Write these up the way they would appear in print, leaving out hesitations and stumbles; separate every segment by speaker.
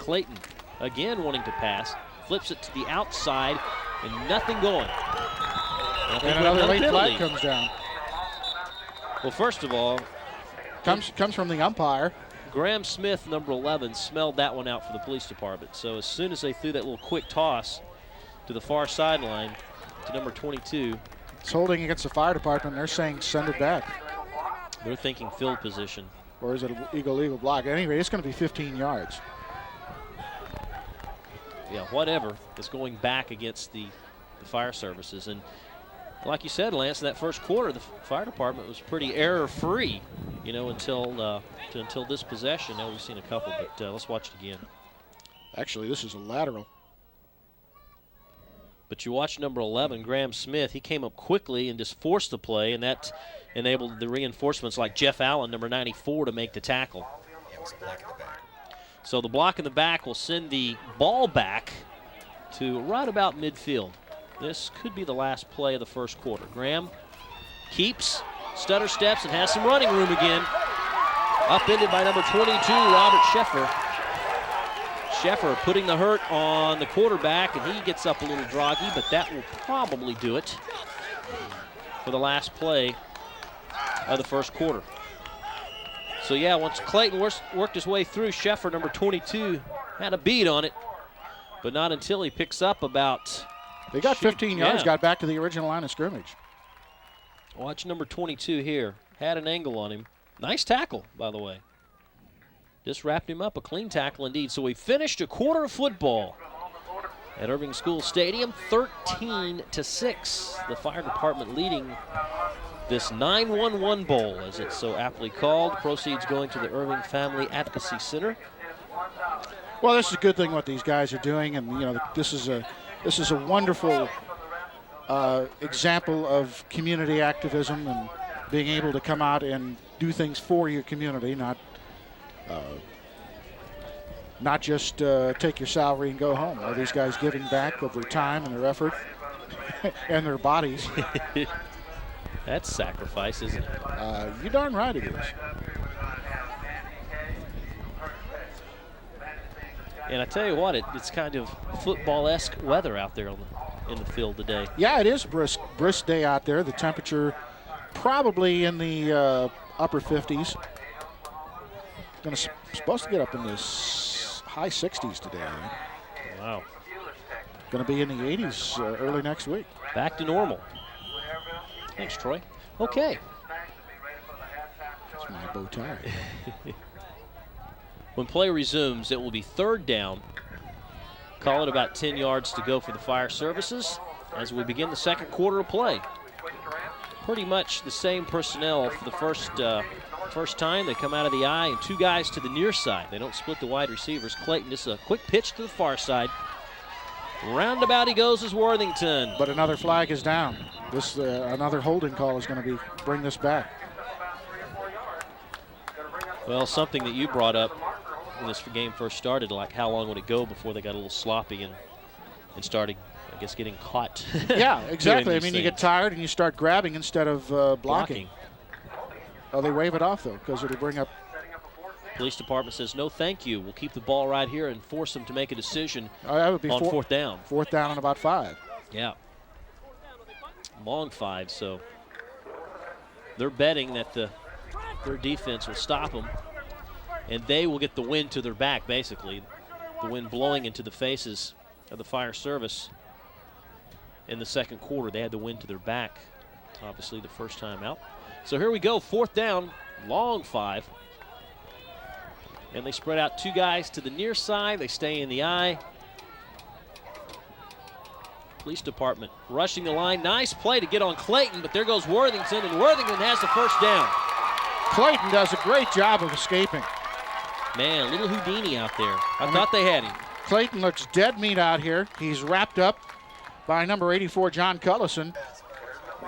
Speaker 1: Clayton again wanting to pass. Flips it to the outside and nothing going.
Speaker 2: And another late flag comes down.
Speaker 1: Well, first of all,
Speaker 2: comes from the umpire.
Speaker 1: Graham Smith, number 11, smelled that one out for the police department. So as soon as they threw that little quick toss to the far sideline to number 22.
Speaker 2: It's holding against the fire department. They're saying send it back.
Speaker 1: They're thinking field position.
Speaker 2: Or is it an illegal block? Anyway, it's going to be 15 yards.
Speaker 1: Yeah, whatever. It's going back against the fire services. And like you said, Lance, in that first quarter, the fire department was pretty error-free, you know, until this possession. Now we've seen a couple, but let's watch it again.
Speaker 2: Actually, this is a lateral.
Speaker 1: But you watch number 11, Graham Smith. He came up quickly and just forced the play, and that enabled the reinforcements like Jeff Allen, number 94, to make the tackle.
Speaker 3: Yeah, it was a block in the back.
Speaker 1: So the block in the back will send the ball back to right about midfield. This could be the last play of the first quarter. Graham keeps, stutter steps, and has some running room again. Upended by number 22, Robert Sheffer. Sheffer putting the hurt on the quarterback, and he gets up a little groggy, but that will probably do it for the last play of the first quarter. So yeah, once Clayton worked his way through, Sheffer, number 22, had a beat on it, but not until he picks up about...
Speaker 2: They got 15 yards, got back to the original line of scrimmage.
Speaker 1: Watch number 22 here. Had an angle on him. Nice tackle, by the way. Just wrapped him up, a clean tackle indeed. So we finished a quarter of football at Irving School Stadium, 13-6. The fire department leading this 9-1-1 bowl, as it's so aptly called. Proceeds going to the Irving Family Advocacy Center.
Speaker 2: Well, this is a good thing what these guys are doing, and you know this is a wonderful example of community activism and being able to come out and do things for your community, not just take your salary and go home. Are these guys giving back of their time and their effort and their bodies?
Speaker 1: That's sacrifice, isn't it?
Speaker 2: You're darn right it is.
Speaker 1: And I tell you what, it's kind of football-esque weather out there in the field today.
Speaker 2: Yeah, it is brisk day out there. The temperature probably in the upper 50s. Supposed to get up in the high 60s today, I think.
Speaker 1: Wow.
Speaker 2: Going to be in the 80s early next week.
Speaker 1: Back to normal. Thanks, Troy. Okay.
Speaker 2: That's my bow tie.
Speaker 1: When play resumes, it will be third down. Call it about 10 yards to go for the fire services as we begin the second quarter of play. Pretty much the same personnel for the first time. They come out of the eye, and two guys to the near side. They don't split the wide receivers. Clayton, just a quick pitch to the far side. Roundabout he goes as Worthington.
Speaker 2: But another flag is down. This another holding call is going to bring this back.
Speaker 1: Well, something that you brought up when this game first started, like how long would it go before they got a little sloppy and started, I guess, getting caught.
Speaker 2: Yeah, exactly. I mean, you get tired and you start grabbing instead of blocking. Oh, they wave it off, though, because it'll bring up.
Speaker 1: Police department says, no, thank you. We'll keep the ball right here and force them to make a decision
Speaker 2: that would be
Speaker 1: on fourth down.
Speaker 2: Fourth down and about 5.
Speaker 1: Yeah. Long 5, so they're betting that their defense will stop them, and they will get the wind to their back, basically. The wind blowing into the faces of the fire service in the second quarter. They had the wind to their back, obviously, the first time out. So here we go, fourth down, long 5. And they spread out two guys to the near side. They stay in the eye. Police department rushing the line. Nice play to get on Clayton, but there goes Worthington, and Worthington has the first down.
Speaker 2: Clayton does a great job of escaping.
Speaker 1: Man, little Houdini out there. I thought they had him.
Speaker 2: Clayton looks dead meat out here. He's wrapped up by number 84, John Cullison,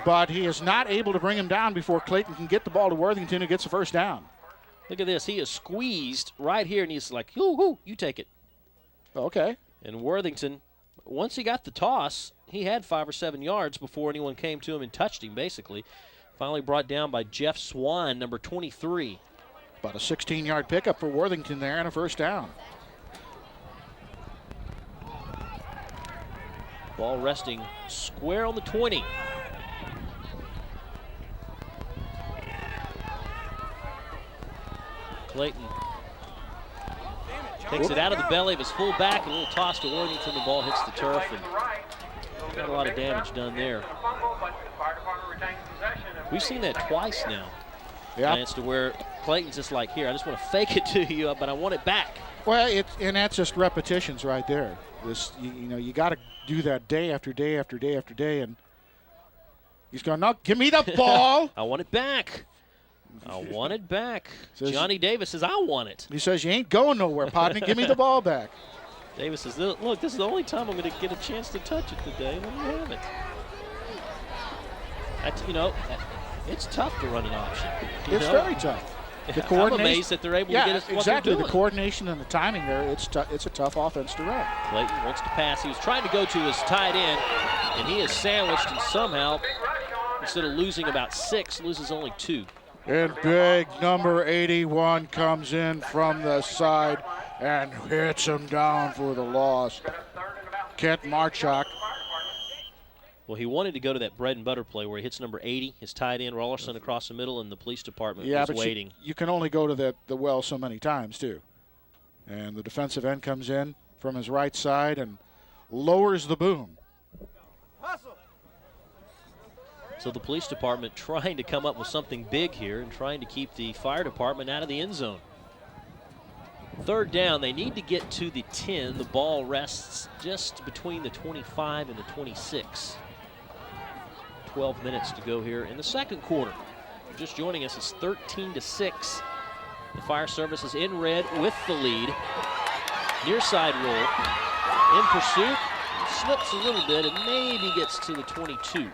Speaker 2: but he is not able to bring him down before Clayton can get the ball to Worthington, who gets the first down.
Speaker 1: Look at this. He is squeezed right here, and he's like, hoo, you take it.
Speaker 2: Okay.
Speaker 1: And Worthington, once he got the toss, he had 5 or 7 yards before anyone came to him and touched him, basically. Finally brought down by Jeff Swan, number 23.
Speaker 2: About a 16-yard pickup for Worthington there and a first down.
Speaker 1: Ball resting square on the 20. Clayton takes it out of the belly of his fullback. A little toss to Worthington. The ball hits the turf and got a lot of damage done there. We've seen that twice now.
Speaker 2: Yeah.
Speaker 1: It's to where Clayton's just like, here, I just want to fake it to you, but I want it back.
Speaker 2: Well, and that's just repetitions right there. You got to do that day after day after day after day, and he's going, no, give me the ball.
Speaker 1: I want it back. I want it back. Johnny Davis says, I want it.
Speaker 2: He says, you ain't going nowhere, partner. Give me the ball back.
Speaker 1: Davis says, look, this is the only time I'm going to get a chance to touch it today. Let me have it. It's tough to run an option.
Speaker 2: It's very tough.
Speaker 1: I'm amazed that they're able to get it.
Speaker 2: Exactly. The coordination and the timing there, it's a tough offense to run.
Speaker 1: Clayton wants to pass. He was trying to go to his tight end, and he is sandwiched, and somehow, instead of losing about 6, loses only 2.
Speaker 2: And big number 81 comes in from the side and hits him down for the loss. Kent Marchuk.
Speaker 1: Well, he wanted to go to that bread and butter play where he hits number 80, his tight end, Rollerson across the middle, and the police department was waiting.
Speaker 2: You can only go to the well so many times, too. And the defensive end comes in from his right side and lowers the boom.
Speaker 1: So the police department trying to come up with something big here and trying to keep the fire department out of the end zone. 3rd down, they need to get to the 10. The ball rests just between the 25 and the 26. 12 minutes to go here in the second quarter. Just joining us, it's 13-6. The fire service is in red with the lead. Near side roll. In pursuit. Slips a little bit and maybe gets to the 22.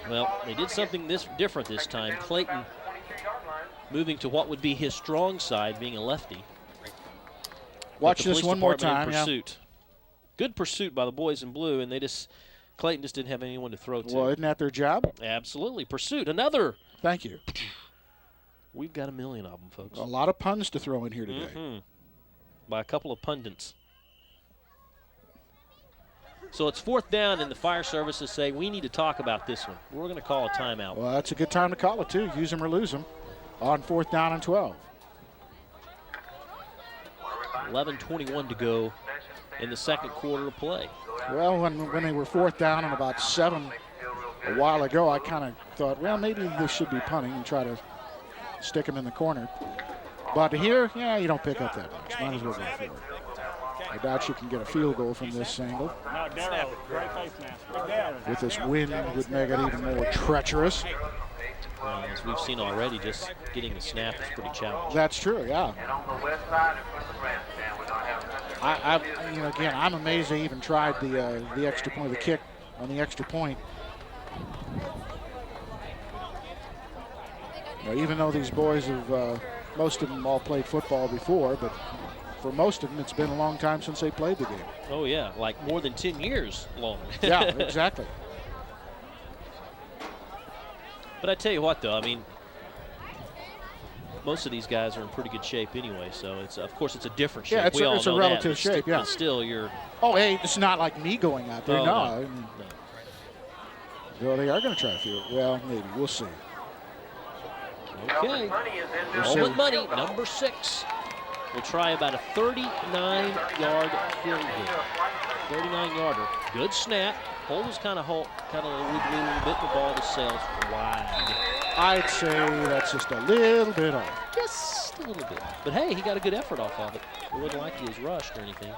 Speaker 1: Well, they did something different this time. Clayton moving to what would be his strong side, being a lefty.
Speaker 2: Watch this one more time.
Speaker 1: Pursuit. Good pursuit by the boys in blue, and Clayton just didn't have anyone to throw to.
Speaker 2: Well, isn't that their job?
Speaker 1: Absolutely. Pursuit. Another.
Speaker 2: Thank you.
Speaker 1: We've got a million of them, folks.
Speaker 2: A lot of puns to throw in here today.
Speaker 1: By a couple of pundits. So it's 4th down, and the fire services say, we need to talk about this one. We're going to call a timeout.
Speaker 2: Well, that's a good time to call it, too. Use them or lose them on 4th down and 12.
Speaker 1: 11:21 to go in the second quarter of play.
Speaker 2: Well, when they were 4th down and about 7 a while ago, I kind of thought, well, maybe they should be punting and try to stick them in the corner. But here, you don't pick up that much. Might as well go for it. I doubt you can get a field goal from this angle. With this wind, would make it even more treacherous.
Speaker 1: As we've seen already, just getting the snap is pretty challenging.
Speaker 2: That's true, yeah. Again, I'm amazed they even tried the extra point, the kick on the extra point. Even though these boys have, most of them all played football before, but for most of them, it's been a long time since they played the game.
Speaker 1: Oh, yeah, like more than 10 years long.
Speaker 2: Yeah, exactly.
Speaker 1: But I tell you what, though, I mean, most of these guys are in pretty good shape anyway, so of course it's a different shape.
Speaker 2: Yeah, it's a relative shape, yeah.
Speaker 1: But still, you're...
Speaker 2: Oh, hey, it's not like me going out there. No. Well, they are going to try to field. Well, maybe. We'll see.
Speaker 1: Okay. Moment money, number 6. We'll try about a 39-yard field goal. 39-yarder. Good snap. Hole was kind of wiggly a little bit. The ball just sails wide.
Speaker 2: I'd say that's just a little bit off.
Speaker 1: Just a little bit. But hey, he got a good effort off of it. It wasn't like he was rushed or anything.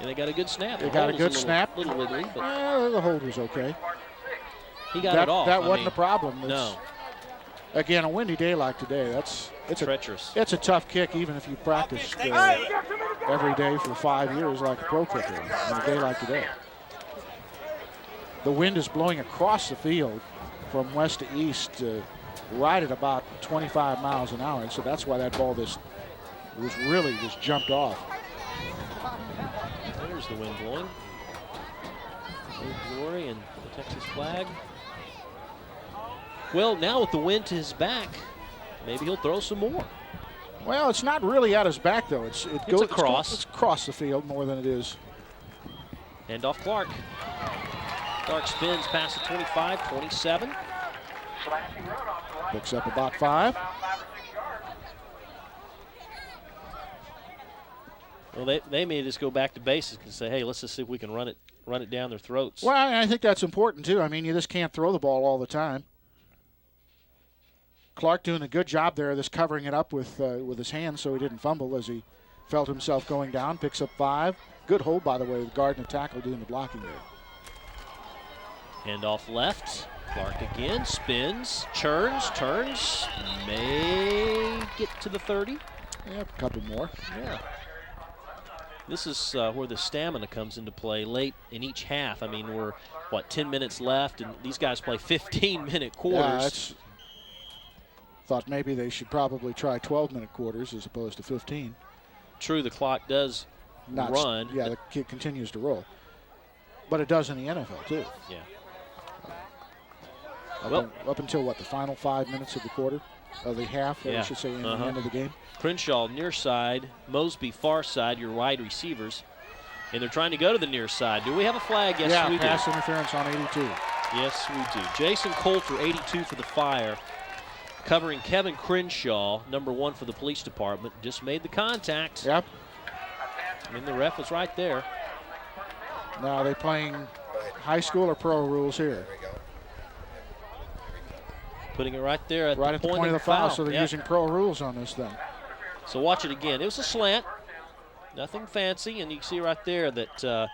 Speaker 1: And they got a good snap.
Speaker 2: They got a good snap.
Speaker 1: Little wiggly, but
Speaker 2: the hold was okay.
Speaker 1: He got it off.
Speaker 2: That wasn't a problem.
Speaker 1: No.
Speaker 2: Again, a windy day like today, it's
Speaker 1: treacherous.
Speaker 2: It's a tough kick, even if you practice every day for 5 years like a pro kicker on a day like today. The wind is blowing across the field from west to east, right at about 25 miles an hour, and so that's why that ball just jumped off.
Speaker 1: There's the wind blowing. Old Glory and the Texas flag. Well, now with the wind to his back, maybe he'll throw some more.
Speaker 2: Well, it's not really at his back, though. It goes
Speaker 1: across.
Speaker 2: It's across the field more than it is.
Speaker 1: Hand off Clark. Clark spins past the 25, 27.
Speaker 2: Picks up about 5.
Speaker 1: Well, they may just go back to basics and say, hey, let's just see if we can run it down their throats.
Speaker 2: Well, I think that's important, too. I mean, you just can't throw the ball all the time. Clark doing a good job there, just covering it up with his hands so he didn't fumble as he felt himself going down. Picks up 5. Good hold, by the way, with guard and tackle doing the blocking there.
Speaker 1: Hand off left. Clark again, spins, churns, turns, may get to the 30.
Speaker 2: Yeah, a couple more.
Speaker 1: Yeah. This is where the stamina comes into play late in each half. I mean, we're, 10 minutes left, and these guys play 15-minute quarters.
Speaker 2: Yeah, thought maybe they should probably try 12-minute quarters as opposed to 15.
Speaker 1: True, the clock does run.
Speaker 2: Yeah, the kid continues to roll. But it does in the NFL, too.
Speaker 1: Yeah.
Speaker 2: Up until, the final 5 minutes of the quarter? Of the half, I should say, in the end of the game.
Speaker 1: Crenshaw near side, Mosby far side, your wide receivers. And they're trying to go to the near side. Do we have a flag? Yes, we do.
Speaker 2: Pass interference on 82.
Speaker 1: Yes, we do. Jason Coulter, 82 for the Fire. Covering Kevin Crenshaw, number 1 for the police department. Just made the contact.
Speaker 2: Yep.
Speaker 1: I mean, the ref was right there.
Speaker 2: Now, are they playing high school or pro rules here?
Speaker 1: Putting it right there at
Speaker 2: the point of the foul, so they're using pro rules on this then.
Speaker 1: So watch it again. It was a slant. Nothing fancy, and you can see right there that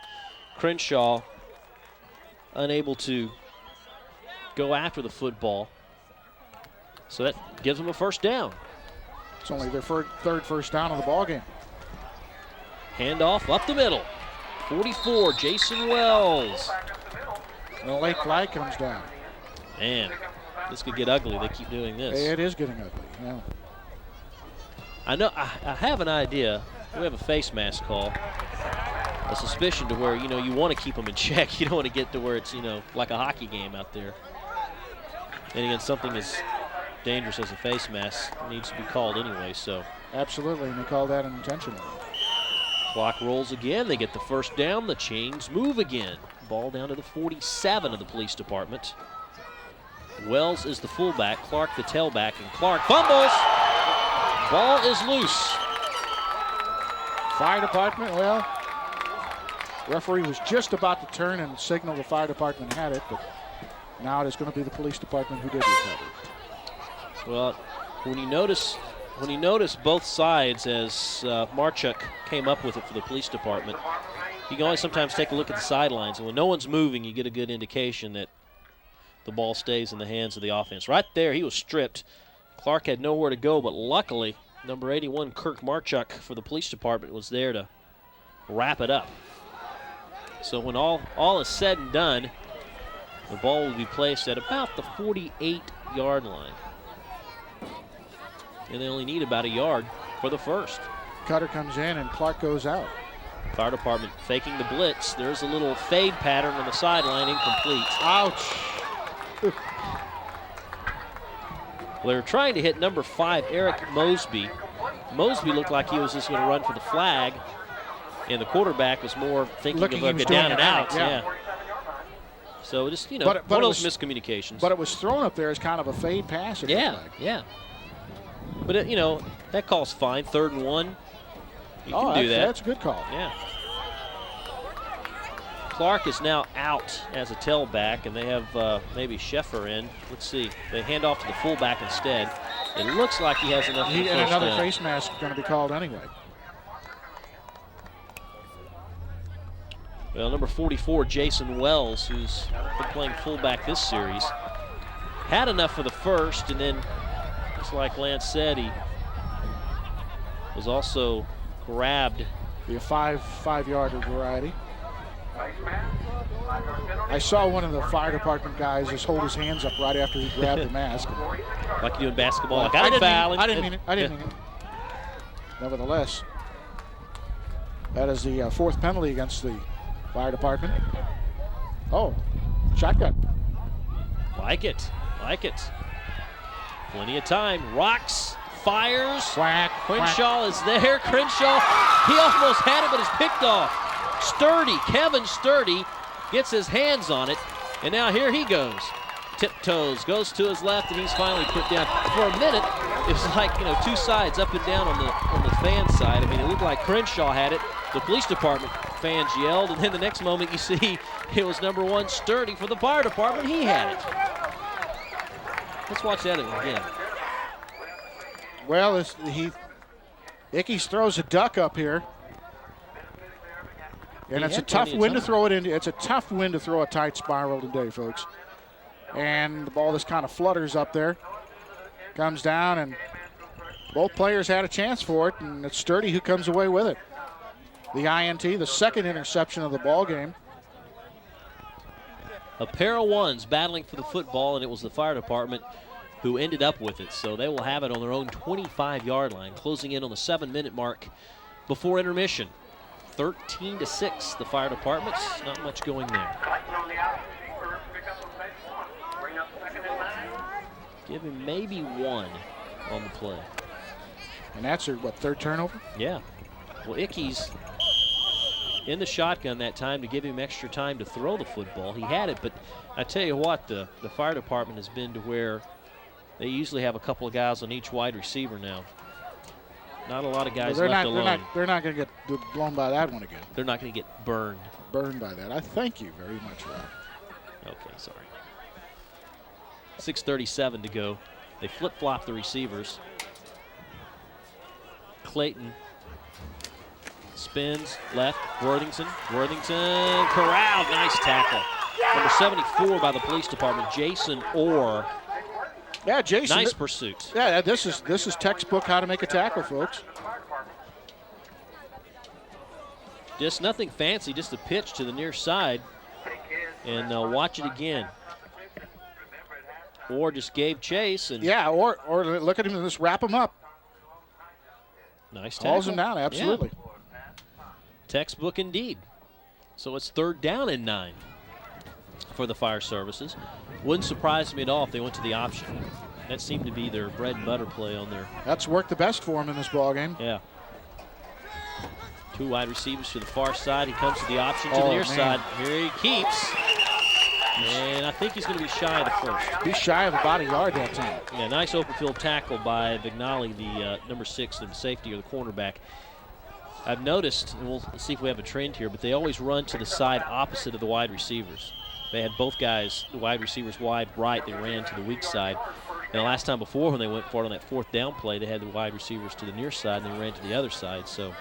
Speaker 1: Crenshaw unable to go after the football. So that gives them a first down.
Speaker 2: It's only their third first down of the ball game.
Speaker 1: Handoff up the middle. 44, Jason Wells.
Speaker 2: And a late flag comes down.
Speaker 1: Man, this could get ugly. They keep doing this.
Speaker 2: It is getting ugly, yeah.
Speaker 1: I know. I have an idea. We have a face mask call. A suspicion to where, you want to keep them in check. You don't want to get to where it's, like a hockey game out there. And again, something as dangerous as a face mask needs to be called anyway, so.
Speaker 2: Absolutely, and they call that intentional.
Speaker 1: Clock rolls again. They get the first down. The chains move again. Ball down to the 47 of the police department. Wells is the fullback, Clark the tailback, and Clark fumbles. Ball is loose.
Speaker 2: Fire department, referee was just about to turn and signal the fire department had it, but now it is going to be the police department who did recover.
Speaker 1: Well, when you notice both sides as Marchuk came up with it for the police department, you can always sometimes take a look at the sidelines, and when no one's moving, you get a good indication that the ball stays in the hands of the offense. Right there, he was stripped. Clark had nowhere to go, but luckily, number 81, Kirk Marchuk for the police department was there to wrap it up. So when all is said and done, the ball will be placed at about the 48-yard line. And they only need about a yard for the first.
Speaker 2: Cutter comes in and Clark goes out.
Speaker 1: Fire department faking the blitz. There's a little fade pattern on the sideline, incomplete.
Speaker 2: Ouch.
Speaker 1: Well, they were trying to hit number 5, Eric Mosby. Mosby looked like he was just going to run for the flag, and the quarterback was more thinking of a down and out. Yeah. So just, one of those miscommunications.
Speaker 2: But it was thrown up there as kind of a fade pass.
Speaker 1: Yeah. But, that call's fine. 3rd and 1. You can do that.
Speaker 2: That's a good call.
Speaker 1: Yeah. Clark is now out as a tailback, and they have maybe Sheffer in. Let's see. They hand off to the fullback instead. It looks like he has enough.
Speaker 2: And another face mask going to be called anyway.
Speaker 1: Well, number 44, Jason Wells, who's been playing fullback this series, had enough for the first, and then, just like Lance said, he was also grabbed.
Speaker 2: Be a five-yarder variety. I saw one of the fire department guys just hold his hands up right after he grabbed the mask.
Speaker 1: Like you do in basketball.
Speaker 2: Well, I didn't mean it. Nevertheless, that is the 4th penalty against the fire department. Oh, shotgun.
Speaker 1: Like it. Plenty of time. Rocks, fires.
Speaker 2: Whack.
Speaker 1: Crenshaw is there. Crenshaw, he almost had it, but it's picked off. Sturdy, Kevin Sturdy, gets his hands on it, and now here he goes. Tiptoes, goes to his left, and he's finally put down. For a minute, it was like, two sides up and down on the fan side. I mean, it looked like Crenshaw had it. The police department fans yelled, and then the next moment you see it was number 1 Sturdy for the fire department. He had it. Let's watch that again.
Speaker 2: Well, Ickes throws a duck up here. And it's a tough wind to throw it into. It's a tough wind to throw a tight spiral today, folks. And the ball just kind of flutters up there. Comes down, and both players had a chance for it, and it's Sturdy who comes away with it. The INT, the second interception of the ball game.
Speaker 1: A pair of ones battling for the football, and it was the fire department who ended up with it. So they will have it on their own 25-yard line, closing in on the 7-minute mark before intermission. 13-6, the fire department's not much going there. Give him maybe 1 on the play.
Speaker 2: And that's your, third turnover?
Speaker 1: Yeah. Well, Ickes in the shotgun that time to give him extra time to throw the football. He had it, but I tell you what, the fire department has been to where they usually have a couple of guys on each wide receiver now. Not a lot of guys left alone.
Speaker 2: They're not going to get blown by that one again.
Speaker 1: They're not going to get burned.
Speaker 2: Burned by that. I thank you very much, Rob.
Speaker 1: Okay, sorry. 6:37 to go. They flip-flop the receivers. Clayton spins left. Worthington corralled. Nice tackle. Number 74 by the police department, Jason Orr.
Speaker 2: Yeah, Jason.
Speaker 1: Nice pursuit.
Speaker 2: Yeah, this is textbook how to make a tackle, folks.
Speaker 1: Just nothing fancy, just a pitch to the near side. And watch it again. Orr just gave chase. And
Speaker 2: yeah, or look at him and just wrap him up.
Speaker 1: Nice tackle.
Speaker 2: Hauls him down, absolutely.
Speaker 1: Yeah. Textbook indeed. So it's 3rd down and 9 for the fire services. Wouldn't surprise me at all if they went to the option. That seemed to be their bread and butter play on their.
Speaker 2: That's worked the best for him in this ball game.
Speaker 1: Yeah. 2 wide receivers to the far side. He comes to the option to the near side. Here he keeps. And I think he's going to be shy of the first.
Speaker 2: He's shy of about a yard that time.
Speaker 1: Yeah, nice open field tackle by Vignali, the number 6, the safety or the cornerback. I've noticed, and we'll see if we have a trend here, but they always run to the side opposite of the wide receivers. They had both guys, the wide receivers wide right, they ran to the weak side. And the last time before when they went for it on that 4th down play, they had the wide receivers to the near side and they ran to the other side. So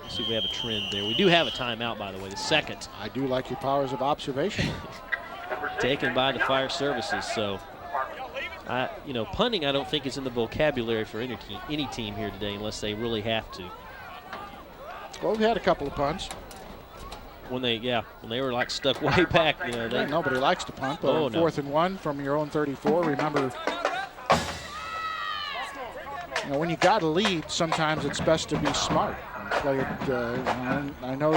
Speaker 1: let's see if we have a trend there. We do have a timeout, by the way, the second.
Speaker 2: I do like your powers of observation.
Speaker 1: Taken by the fire services. So, punting I don't think is in the vocabulary for any team here today unless they really have to.
Speaker 2: Well, we had a couple of punts.
Speaker 1: When they were like stuck way back,
Speaker 2: nobody likes to punt, but on 4th and 1 from your own 34, remember, when you got a lead, sometimes it's best to be smart. I know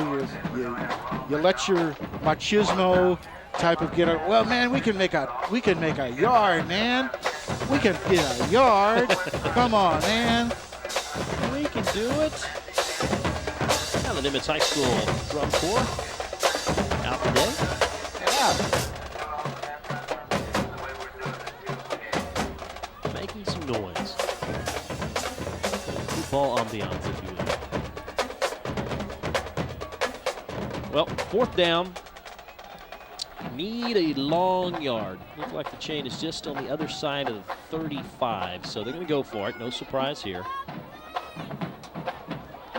Speaker 2: you let your machismo type of get out. Well, man, we can make a yard, man. We can get a yard. Come on, man.
Speaker 1: We can do it. Now the Nimitz High School drum corps out today. Yeah. Making some noise. Football ambiance, if you will. Well, 4th down. Need a long yard. Looks like the chain is just on the other side of 35, so they're going to go for it. No surprise here.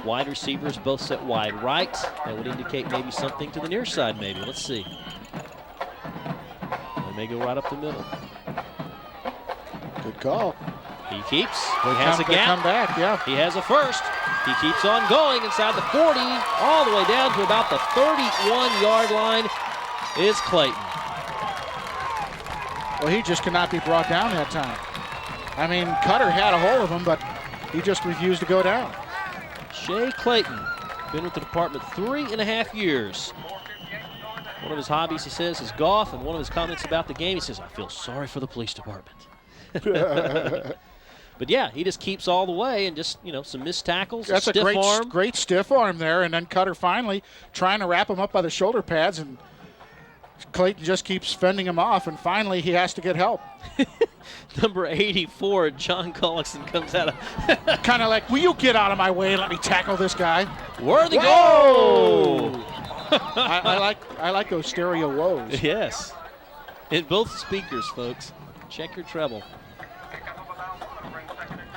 Speaker 1: Wide receivers both set wide right. That would indicate maybe something to the near side, maybe. Let's see. They may go right up the middle.
Speaker 2: Good call.
Speaker 1: He keeps. He has a gap.
Speaker 2: Come back, yeah.
Speaker 1: He has a first. He keeps on going inside the 40, all the way down to about the 31-yard line is Clayton.
Speaker 2: Well, he just cannot be brought down that time. I mean, Cutter had a hold of him, but he just refused to go down.
Speaker 1: Shea Clayton, been with the department 3.5 years. One of his hobbies, he says, is golf, and one of his comments about the game, he says, I feel sorry for the police department. But yeah, he just keeps all the way and just, some missed tackles.
Speaker 2: That's a
Speaker 1: stiff arm.
Speaker 2: great stiff arm there, and then Cutter finally trying to wrap him up by the shoulder pads, and Clayton just keeps fending him off, and finally he has to get help.
Speaker 1: Number 84, John Gullickson comes out of
Speaker 2: kind of like, will you get out of my way and let me tackle this guy?
Speaker 1: Worthy goal!
Speaker 2: I like those stereo woes.
Speaker 1: Yes. In both speakers, folks. Check your treble.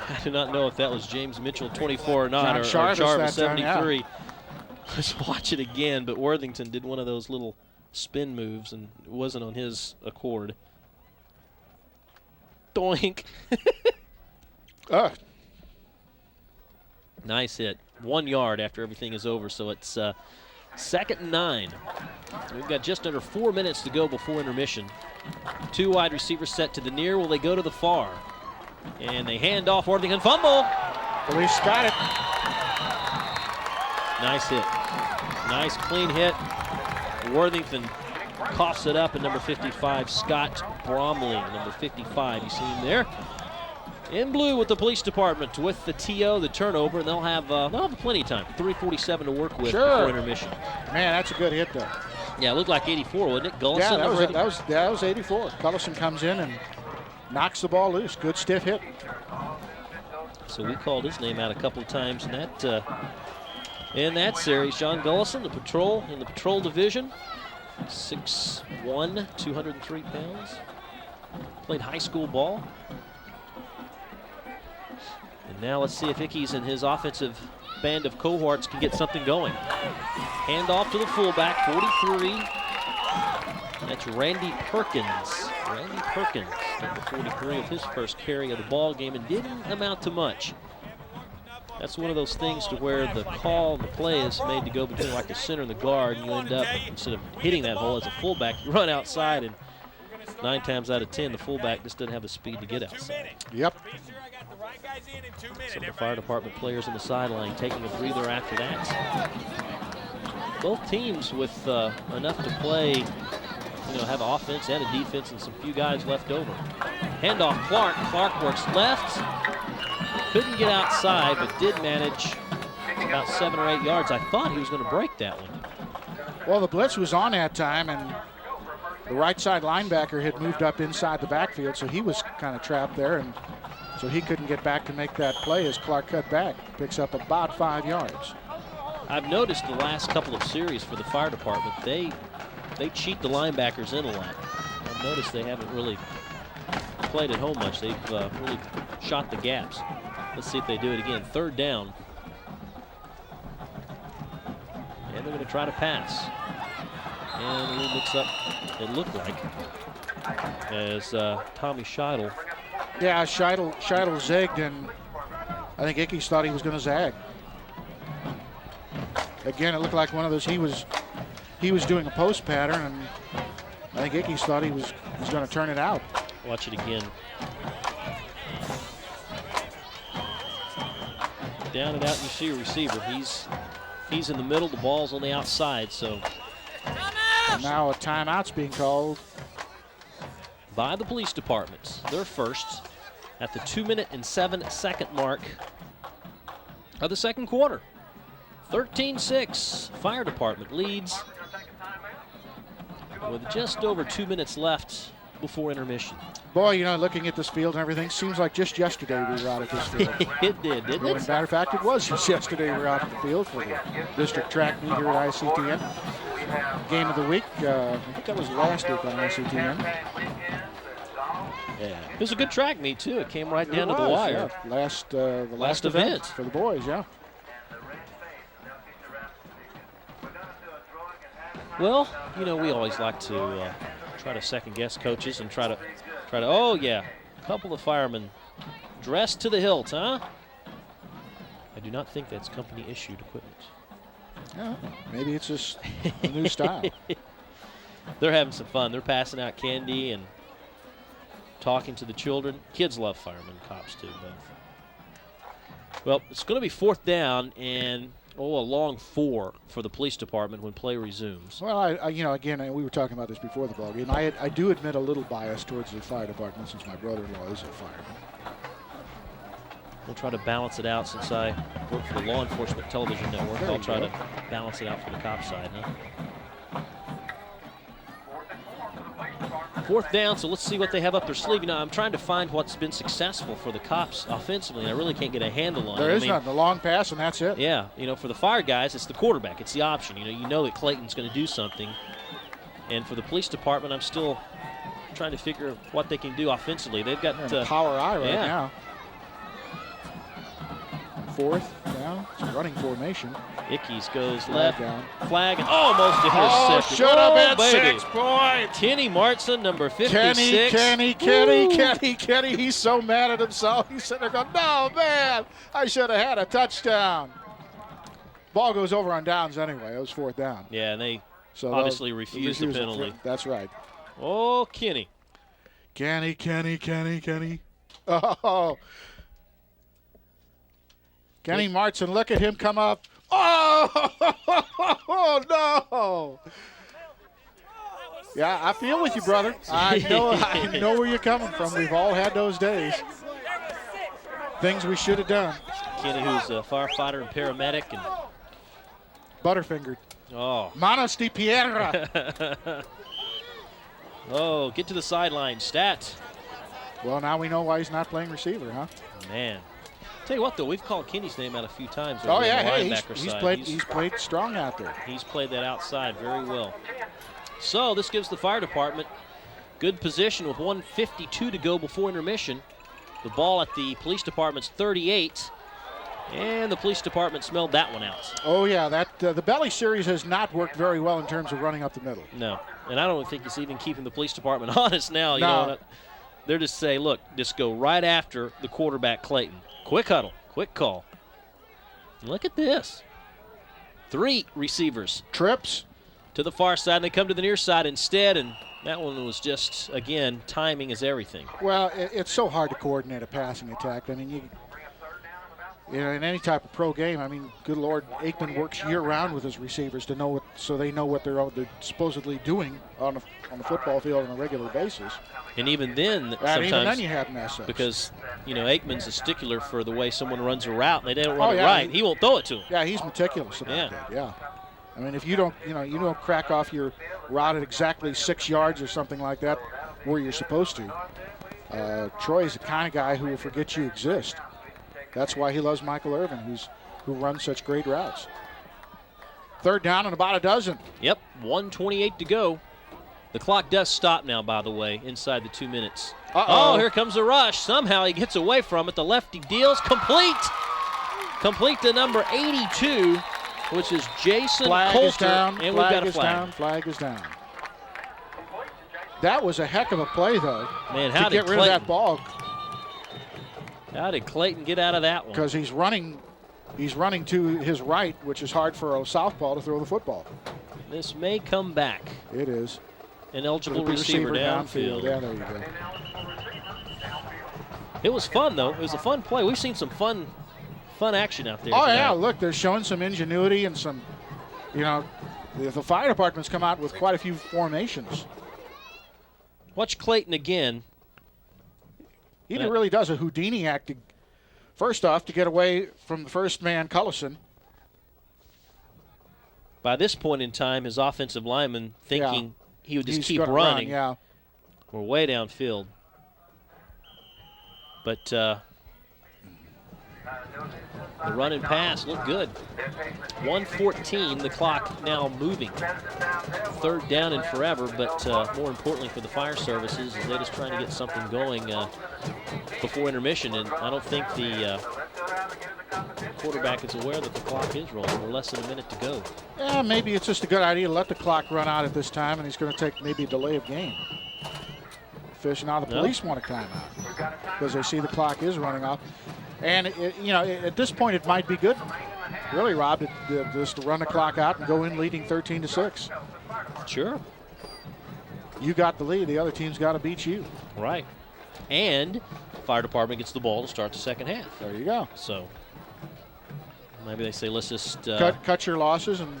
Speaker 1: I do not know if that was James Mitchell 24 or not, or Jarvis 73. Yeah. Let's watch it again, but Worthington did one of those little spin moves, and it wasn't on his accord. Doink. Nice hit. 1 yard after everything is over, so it's 2nd and 9. We've got just under 4 minutes to go before intermission. 2 wide receivers set to the near. Will they go to the far? And they hand off. Worthington fumble.
Speaker 2: Police got it.
Speaker 1: Nice hit. Nice clean hit. Worthington coughs it up, and number 55, Scott Bromley, number 55. You see him there. In blue with the police department with the TO, the turnover, and they'll have plenty of time. 3:47 to work with before intermission.
Speaker 2: Man, that's a good hit, though.
Speaker 1: Yeah, it looked like 84, wasn't it? Gullison,
Speaker 2: yeah, that was 84. Gullison comes in and knocks the ball loose. Good stiff hit.
Speaker 1: So we called his name out a couple of times in that series. John Gullison, in the patrol division, 6'1", 203 pounds. Played high school ball. And now let's see if Ickes and his offensive band of cohorts can get something going. Handoff to the fullback, 43. That's Randy Perkins. Randy Perkins, number 43, of his first carry of the ball game, and didn't amount to much. That's one of those things to where the call and the play is made to go between like the center and the guard, and you end up, instead of hitting that hole as a fullback, you run outside, and 9 times out of 10, the fullback just doesn't have the speed to get outside.
Speaker 2: Yep.
Speaker 1: So the fire department players on the sideline taking a breather after that. Both teams with enough to play, have offense and a defense and some few guys left over. Handoff Clark. Clark works left. Couldn't get outside, but did manage about 7 or 8 yards. I thought he was going to break that one.
Speaker 2: Well, the blitz was on that time, and the right side linebacker had moved up inside the backfield, so he was kind of trapped there, and so he couldn't get back to make that play as Clark cut back. Picks up about 5 yards.
Speaker 1: I've noticed the last couple of series for the fire department, they cheat the linebackers in a lot. I've noticed they haven't really played at home much. They've really shot the gaps. Let's see if they do it again. 3rd down. And they're going to try to pass. And a little mix up, it looked like, as Tommy Scheidel.
Speaker 2: Yeah, Scheidel zigged, and I think Ickes thought he was going to zag. Again, it looked like one of those, he was doing a post pattern, and I think Ickes thought he was going to turn it out.
Speaker 1: Watch it again. Down and out, and you see a receiver. He's in the middle, the ball's on the outside, so.
Speaker 2: And now a timeout's being called
Speaker 1: by the police departments. They're first at the 2-minute and 7-second mark of the second quarter. 13-6, fire department leads with just over 2 minutes left before intermission.
Speaker 2: Boy, looking at this field and everything, seems like just yesterday we were out at this field.
Speaker 1: It did, didn't it?
Speaker 2: As a matter of fact, it was just yesterday we were out at the field for the district track meet here at ICTN. Game of the week, I think that was last week on ICTN.
Speaker 1: Yeah, it was a good track meet too. It came right down to the wire.
Speaker 2: Yeah. The last event for the boys, yeah.
Speaker 1: Well, we always like to try to second guess coaches and try to. Oh yeah, a couple of firemen dressed to the hilt, huh? I do not think that's company issued equipment.
Speaker 2: Yeah, maybe it's just a new style.
Speaker 1: They're having some fun. They're passing out candy and talking to the children. Kids love firemen, cops too, both. Well, it's going to be 4th down and a long 4 for the police department when play resumes.
Speaker 2: Well, again, we were talking about this before the ball game. I do admit a little bias towards the fire department since my brother-in-law is a fireman.
Speaker 1: We'll try to balance it out since I work for the Law Enforcement Television Network. I'll try to balance it out for the cop side, huh? 4th down, so let's see what they have up their sleeve. You know, I'm trying to find what's been successful for the Cops offensively, and I really can't get a handle on it.
Speaker 2: There is nothing. The long pass, and that's it.
Speaker 1: Yeah, you know, for the Fire guys, it's the quarterback. It's the option. You know that Clayton's going to do something. And for the police department, I'm still trying to figure what they can do offensively. They've got
Speaker 2: power eye right now. 4th down. It's a running formation.
Speaker 1: Ickes goes left, flag, and almost to his second.
Speaker 2: Should have been 6 points.
Speaker 1: Kenny Martson, number 56.
Speaker 2: Kenny. He's so mad at himself. He's sitting there going, no, man, I should have had a touchdown. Ball goes over on downs anyway. It was 4th down.
Speaker 1: Yeah, and they obviously refused the penalty.
Speaker 2: That's right.
Speaker 1: Oh, Kenny.
Speaker 2: Kenny. Oh. Kenny Martson, look at him come up. Oh, no. Yeah, I feel with you, brother. I know where you're coming from. We've all had those days. Things we should have done.
Speaker 1: Kenny, who's a firefighter and paramedic. And
Speaker 2: Butterfingered.
Speaker 1: Oh.
Speaker 2: Manos di Piedra.
Speaker 1: Oh, get to the sideline. Stat.
Speaker 2: Well, now we know why he's not playing receiver, huh?
Speaker 1: Man. Tell you what, though, we've called Kenny's name out a few times.
Speaker 2: Oh, yeah, he's played strong out there.
Speaker 1: He's played that outside very well. So this gives the fire department good position with 1:52 to go before intermission. The ball at the police department's 38, and the police department smelled that one out.
Speaker 2: Oh, yeah, the belly series has not worked very well in terms of running up the middle.
Speaker 1: No, and I don't think it's even keeping the police department honest now. You know, they're just saying, look, just go right after the quarterback, Clayton. Quick huddle, quick call. Look at this. 3 receivers.
Speaker 2: Trips.
Speaker 1: To the far side, and they come to the near side instead, and that one was just, again, timing is everything.
Speaker 2: Well, it's so hard to coordinate a passing attack. I mean, you know, in any type of pro game, I mean, good Lord, Aikman works year-round with his receivers to know so they know what they're supposedly doing on the football field on a regular basis.
Speaker 1: And even then, sometimes,
Speaker 2: even then you have mess-ups.
Speaker 1: Because, you know, Aikman's a stickler for the way someone runs a route, and they don't run it right. He won't throw it to him.
Speaker 2: Yeah, he's meticulous about that, yeah. I mean, if you don't crack off your route at exactly 6 yards or something like that where you're supposed to, Troy's the kind of guy who will forget you exist. That's why he loves Michael Irving, who runs such great routes. 3rd down and about a dozen.
Speaker 1: Yep, 1:28 to go. The clock does stop now, by the way, inside the 2 minutes.
Speaker 2: Uh-oh.
Speaker 1: Oh, here comes a rush. Somehow he gets away from it. The lefty deals. Complete to number 82, which is Jason Coulter. And we've got a flag.
Speaker 2: Flag is down. That was a heck of a play, though.
Speaker 1: Man, how
Speaker 2: to
Speaker 1: did
Speaker 2: get rid of that ball.
Speaker 1: How did Clayton get out of that one?
Speaker 2: Because he's running to his right, which is hard for a southpaw to throw the football.
Speaker 1: This may come back.
Speaker 2: It is.
Speaker 1: An eligible receiver downfield.
Speaker 2: Yeah, there you go.
Speaker 1: It was fun, though. It was a fun play. We've seen some fun action out there.
Speaker 2: Oh,
Speaker 1: tonight.
Speaker 2: yeah, look, they're showing some ingenuity and some, you know, the fire department's come out with quite a few formations.
Speaker 1: Watch Clayton again.
Speaker 2: He really does a Houdini act. First off, to get away from the first man, Cullison.
Speaker 1: By this point in time, his offensive lineman thinking he would just keep running.
Speaker 2: Yeah.
Speaker 1: We're way downfield. But the run and pass looked good. 1:14, the clock now moving. 3rd down and forever, but more importantly for the fire services is they're just trying to get something going before intermission, and I don't think the quarterback is aware that the clock is rolling. We're less than a minute to go.
Speaker 2: Yeah, maybe it's just a good idea to let the clock run out at this time, and he's going to take maybe a delay of game. Fish, now the police want a timeout because they see the clock is running off. And, at this point it might be good, really, Rob, just to run the clock out and go in leading 13-6.
Speaker 1: Sure.
Speaker 2: You got the lead. The other team's got to beat you.
Speaker 1: Right. And fire department gets the ball to start the second half.
Speaker 2: There you go.
Speaker 1: So maybe they say, let's just
Speaker 2: cut your losses and,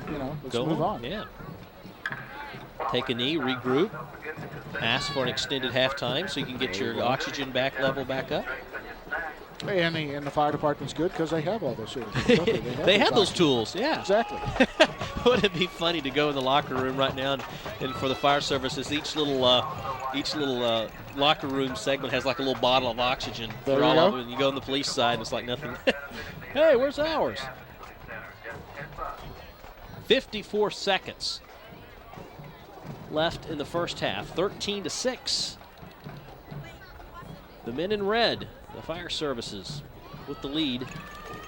Speaker 2: let's move on.
Speaker 1: Yeah. Take a knee, regroup, ask for an extended halftime so you can get your oxygen level back up.
Speaker 2: And the fire department's good because they have all those sort of things. don't they?
Speaker 1: They have those tools, yeah.
Speaker 2: Exactly.
Speaker 1: Wouldn't it be funny to go in the locker room right now and for the fire services, each little locker room segment has like a little bottle of oxygen.
Speaker 2: There
Speaker 1: for
Speaker 2: you
Speaker 1: all
Speaker 2: go.
Speaker 1: of it, and you go on the police side and it's like nothing. Hey, where's ours? 54 seconds left in the first half. 13-6. The men in red, the fire services, with the lead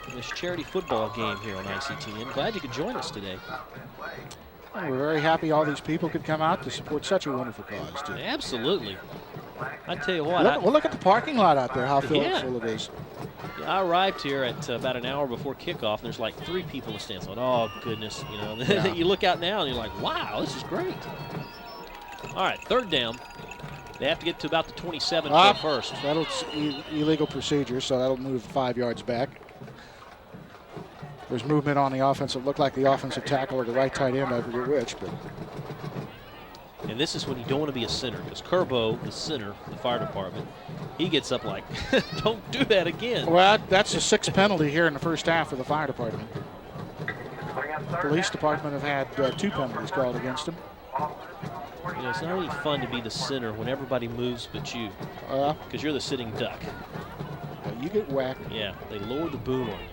Speaker 1: in this charity football game here on ICTN. Glad you could join us today.
Speaker 2: We're very happy all these people could come out to support such a wonderful cause, too.
Speaker 1: Absolutely. I tell you what.
Speaker 2: Look at the parking lot out there, how full it is.
Speaker 1: Yeah, I arrived here at about an hour before kickoff, and there's like 3 people in the stands. Like, oh, goodness. You know,
Speaker 2: Yeah.
Speaker 1: You look out now, and you're like, wow, this is great. All right, third down. They have to get to about the 27 for first.
Speaker 2: That's illegal procedure, so that'll move 5 yards back. There's movement on the offense. It looked like the offensive tackle or the right tight end, I forget which. But.
Speaker 1: And this is when you don't want to be a center, because Kerbo, the center, the fire department, he gets up like, don't do that again.
Speaker 2: Well, that's a 6th penalty here in the first half for the fire department. Police department have had 2 penalties called against them.
Speaker 1: You know, it's not really fun to be the center when everybody moves but you, because you're the sitting duck.
Speaker 2: You get whacked.
Speaker 1: Yeah, they lower the boom on you.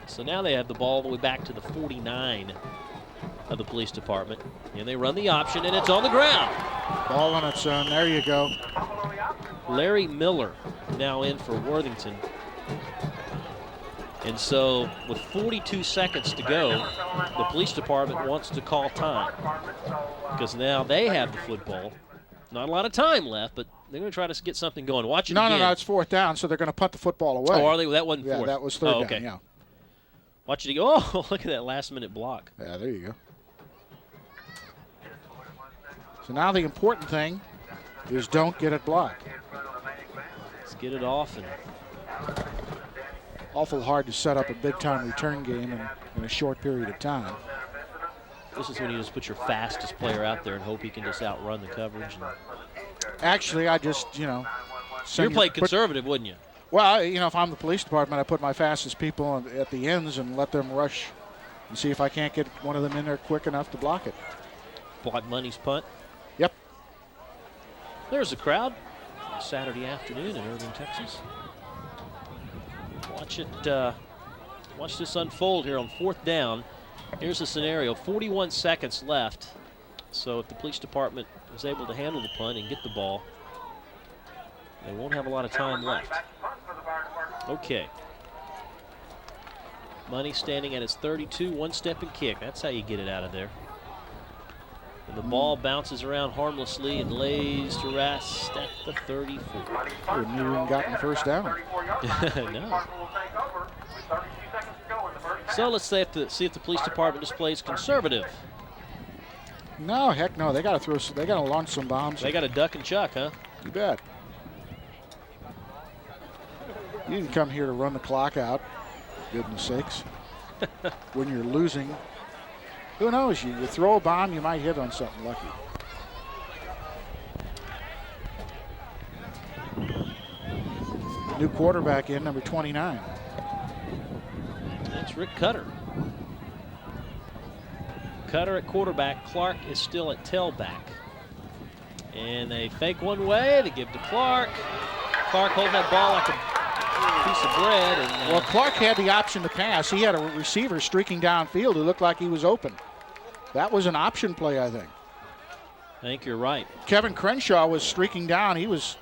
Speaker 1: So now they have the ball all the way back to the 49 of the police department. And they run the option, and it's on the ground.
Speaker 2: Ball on its own. There you go.
Speaker 1: Larry Miller now in for Worthington. And so with 42 seconds to go, the police department wants to call time, because now they have the football. Not a lot of time left, but they're going to try to get something going. Watch it again.
Speaker 2: No, it's 4th down, so they're going to punt the football away.
Speaker 1: Oh, are they? That wasn't 4th.
Speaker 2: Yeah, that was 3rd down, yeah.
Speaker 1: Watch it again. Oh, look at that last-minute block.
Speaker 2: Yeah, there you go. So now the important thing is don't get it blocked.
Speaker 1: Let's get it off. And
Speaker 2: awful hard to set up a big-time return game in a short period of time.
Speaker 1: This is when you just put your fastest player out there and hope he can just outrun the coverage. And
Speaker 2: actually, I just,
Speaker 1: you'd play conservative, wouldn't you?
Speaker 2: Well, if I'm the police department, I put my fastest people at the ends and let them rush and see if I can't get one of them in there quick enough to block it.
Speaker 1: Block Money's punt.
Speaker 2: Yep.
Speaker 1: There's the crowd. Saturday afternoon in Irving, Texas. Watch this unfold here on 4th down. Here's the scenario, 41 seconds left. So if the police department is able to handle the punt and get the ball, they won't have a lot of time left. Okay. Money standing at his 32, 1-step and kick. That's how you get it out of there. And the ball bounces around harmlessly and lays to rest at the 34.
Speaker 2: Wouldn't even gotten the first down.
Speaker 1: No. So let's see if the police department displays conservative.
Speaker 2: No, heck no. They got to launch some bombs.
Speaker 1: They got to duck and chuck, huh?
Speaker 2: You bet. You didn't come here to run the clock out, goodness sakes. When you're losing, who knows? You throw a bomb, you might hit on something lucky. New quarterback in, number 29.
Speaker 1: That's Rick Cutter. Cutter at quarterback. Clark is still at tailback. And they fake one way. They give to Clark. Clark holding that ball like a piece of bread. And,
Speaker 2: well, Clark had the option to pass. He had a receiver streaking downfield who looked like he was open. That was an option play, I think.
Speaker 1: I think you're right.
Speaker 2: Kevin Crenshaw was streaking down. He was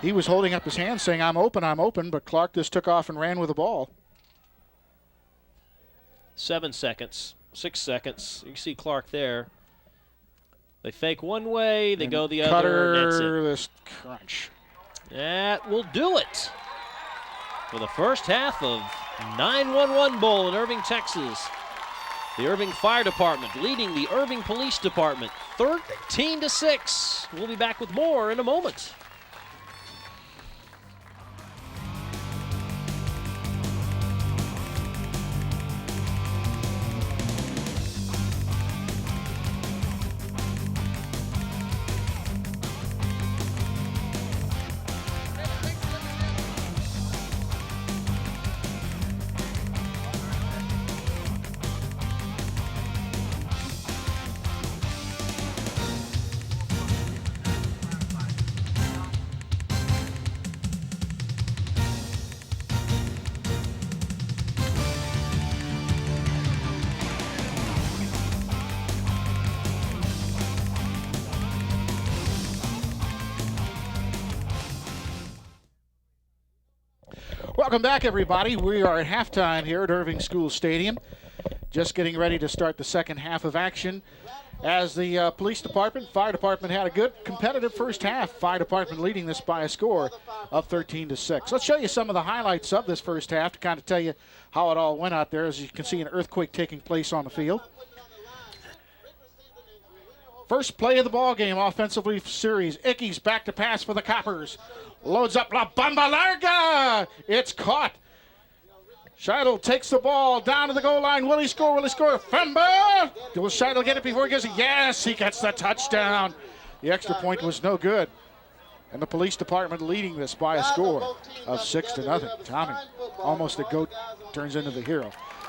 Speaker 2: holding up his hand saying, I'm open, but Clark just took off and ran with the ball.
Speaker 1: 7 seconds, 6 seconds. You see Clark there. They fake one way, they go the other, and that's it.
Speaker 2: This crunch.
Speaker 1: That will do it for the first half of 9-1-1 Bowl in Irving, Texas. The Irving Fire Department leading the Irving Police Department 13-6. We'll be back with more in a moment.
Speaker 2: Welcome back, everybody. We are at halftime here at Irving School Stadium. Just getting ready to start the second half of action. As the police department, fire department had a good competitive first half. Fire department leading this by a score of 13-6. Let's show you some of the highlights of this first half to kind of tell you how it all went out there. As you can see, an earthquake taking place on the field. First play of the ball game, offensively series. Ickey's back to pass for the Coppers. Loads up La Bamba Larga. It's caught. Scheidel takes the ball down to the goal line. Will he score? Will he score? Femba! Will Scheidel get it before he gets it? Yes, he gets the touchdown. The extra point was no good. And the police department leading this by a score of 6-0. Tommy, almost a goat, turns into the hero.